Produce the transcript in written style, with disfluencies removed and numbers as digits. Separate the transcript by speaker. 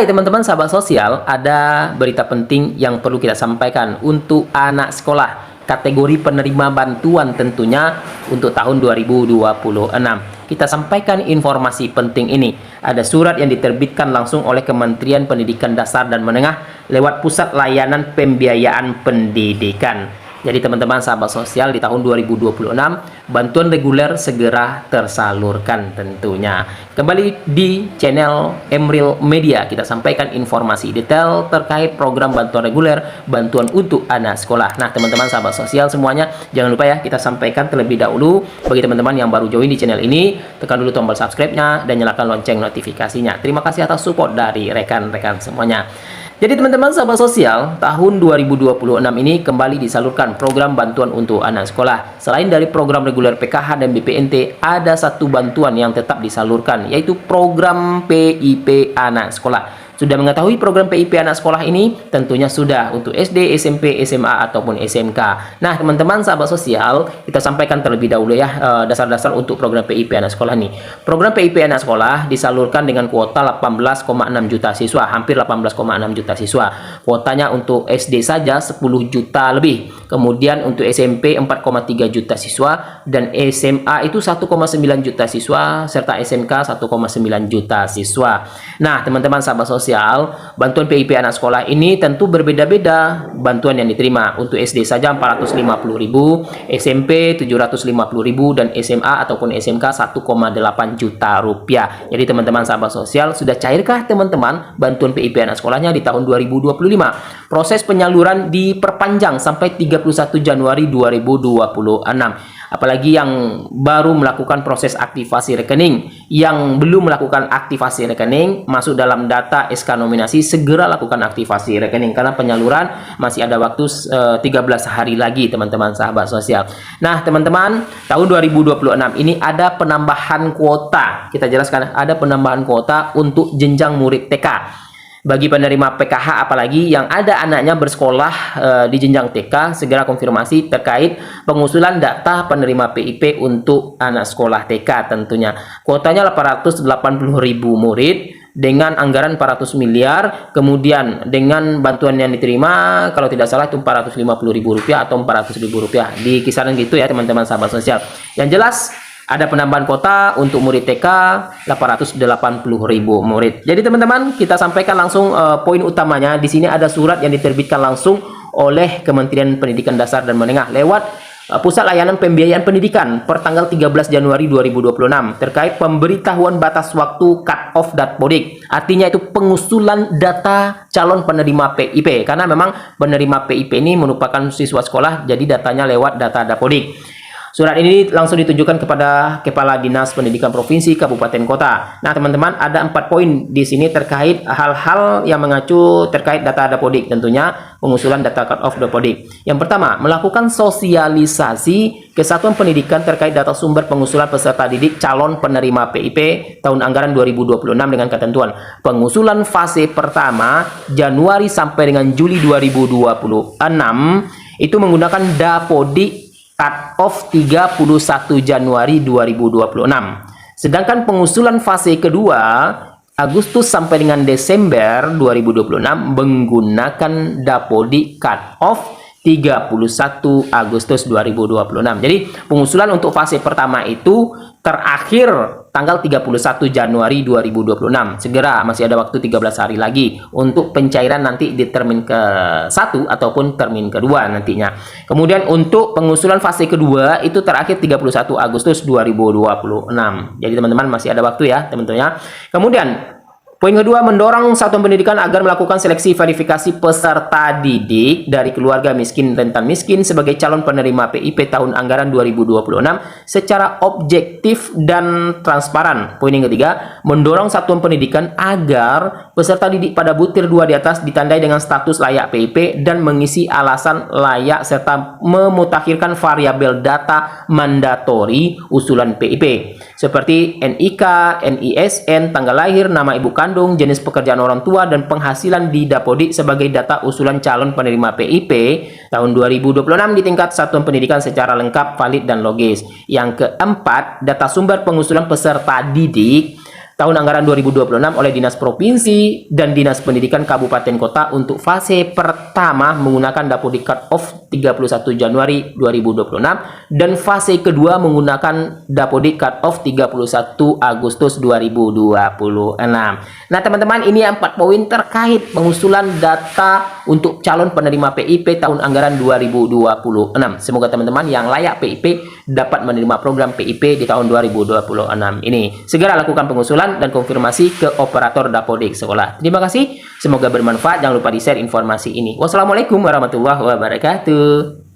Speaker 1: Hai teman-teman sahabat sosial, ada berita penting yang perlu kita sampaikan untuk anak sekolah kategori penerima bantuan tentunya untuk tahun 2026. Kita sampaikan informasi penting ini. Ada surat yang diterbitkan langsung oleh Kementerian Pendidikan Dasar dan Menengah lewat Pusat Layanan Pembiayaan Pendidikan. Jadi teman-teman sahabat sosial, di tahun 2026 bantuan reguler segera tersalurkan tentunya. Kembali di channel Emril Media, kita sampaikan informasi detail terkait program bantuan reguler, bantuan untuk anak sekolah. Nah teman-teman sahabat sosial semuanya, jangan lupa ya, kita sampaikan terlebih dahulu. Bagi teman-teman yang baru join di channel ini, tekan dulu tombol subscribe-nya dan nyalakan lonceng notifikasinya. Terima kasih atas support dari rekan-rekan semuanya. Jadi teman-teman sahabat sosial, tahun 2026 ini kembali disalurkan program bantuan untuk anak sekolah. Selain dari program reguler PKH dan BPNT, ada satu bantuan yang tetap disalurkan, yaitu program PIP anak sekolah. Sudah mengetahui program PIP anak sekolah ini? Tentunya sudah, untuk SD, SMP, SMA, ataupun SMK. Nah, teman-teman sahabat sosial, kita sampaikan terlebih dahulu ya, dasar-dasar untuk program PIP anak sekolah ini. Program PIP anak sekolah disalurkan dengan kuota 18,6 juta siswa, hampir 18,6 juta siswa. Kuotanya untuk SD saja 10 juta lebih. Kemudian untuk SMP 4,3 juta siswa, dan SMA itu 1,9 juta siswa, serta SMK 1,9 juta siswa. Nah, teman-teman sahabat sosial, bantuan PIP anak sekolah ini tentu berbeda-beda bantuan yang diterima. Untuk SD saja 450.000, SMP 750.000, dan SMA ataupun SMK 1,8 juta rupiah. Jadi teman-teman sahabat sosial, sudah cairkah teman-teman bantuan PIP anak sekolahnya di tahun 2025? Proses penyaluran diperpanjang sampai 31 Januari 2026. Apalagi yang baru melakukan proses aktivasi rekening, yang belum melakukan aktivasi rekening, masuk dalam data SK nominasi, segera lakukan aktivasi rekening karena penyaluran masih ada waktu 13 hari lagi teman-teman sahabat sosial. Nah teman-teman, tahun 2026 ini ada penambahan kuota. Kita jelaskan, ada penambahan kuota untuk jenjang murid TK. Bagi penerima PKH apalagi yang ada anaknya bersekolah di jenjang TK, segera konfirmasi terkait pengusulan data penerima PIP untuk anak sekolah TK tentunya. Kuotanya 880.000 murid dengan anggaran 400 miliar, kemudian dengan bantuan yang diterima kalau tidak salah itu Rp450.000 atau Rp400.000, di kisaran gitu ya teman-teman sahabat sosial. Yang jelas ada penambahan kota untuk murid TK 880.000 murid. Jadi teman-teman, kita sampaikan langsung poin utamanya. Di sini ada surat yang diterbitkan langsung oleh Kementerian Pendidikan Dasar dan Menengah lewat Pusat Layanan Pembiayaan Pendidikan per tanggal 13 Januari 2026 terkait pemberitahuan batas waktu cut-off Datpodik. Artinya itu pengusulan data calon penerima PIP. Karena memang penerima PIP ini merupakan siswa sekolah, jadi datanya lewat data Datpodik. Surat ini langsung ditujukan kepada Kepala Dinas Pendidikan Provinsi, Kabupaten, Kota. Nah, teman-teman, ada 4 poin di sini terkait hal-hal yang mengacu terkait data Dapodik, tentunya pengusulan data cut-off Dapodik. Yang pertama, melakukan sosialisasi ke satuan pendidikan terkait data sumber pengusulan peserta didik calon penerima PIP tahun anggaran 2026 dengan ketentuan pengusulan fase pertama Januari sampai dengan Juli 2026 itu menggunakan Dapodik cut-off 31 Januari 2026. Sedangkan pengusulan fase kedua Agustus sampai dengan Desember 2026 menggunakan Dapodik cut-off 31 Agustus 2026. Jadi pengusulan untuk fase pertama itu terakhir tanggal 31 Januari 2026. Segera, masih ada waktu 13 hari lagi untuk pencairan nanti di termin ke-1 ataupun termin kedua nantinya. Kemudian untuk pengusulan fase kedua itu terakhir 31 Agustus 2026. Jadi teman-teman masih ada waktu ya teman-teman. Kemudian poin kedua, mendorong satuan pendidikan agar melakukan seleksi verifikasi peserta didik dari keluarga miskin rentan miskin sebagai calon penerima PIP tahun anggaran 2026 secara objektif dan transparan. Poin yang ketiga, mendorong satuan pendidikan agar peserta didik pada butir 2 di atas ditandai dengan status layak PIP dan mengisi alasan layak serta memutakhirkan variabel data mandatori usulan PIP seperti NIK, NISN, tanggal lahir, nama ibu kandung, jenis pekerjaan orang tua, dan penghasilan di Dapodik sebagai data usulan calon penerima PIP tahun 2026 di tingkat satuan pendidikan secara lengkap, valid, dan logis. Yang keempat, data sumber pengusulan peserta didik tahun anggaran 2026 oleh Dinas Provinsi dan Dinas Pendidikan Kabupaten Kota untuk fase pertama menggunakan Dapodik Cut-Off 31 Januari 2026 dan fase kedua menggunakan Dapodik Cut-Off 31 Agustus 2026. Nah, teman-teman, ini 4 poin terkait pengusulan data untuk calon penerima PIP tahun anggaran 2026. Semoga teman-teman yang layak PIP dapat menerima program PIP di tahun 2026 ini. Segera lakukan pengusulan dan konfirmasi ke operator Dapodik sekolah. Terima kasih, semoga bermanfaat. Jangan lupa di-share informasi ini. Wassalamualaikum warahmatullahi wabarakatuh.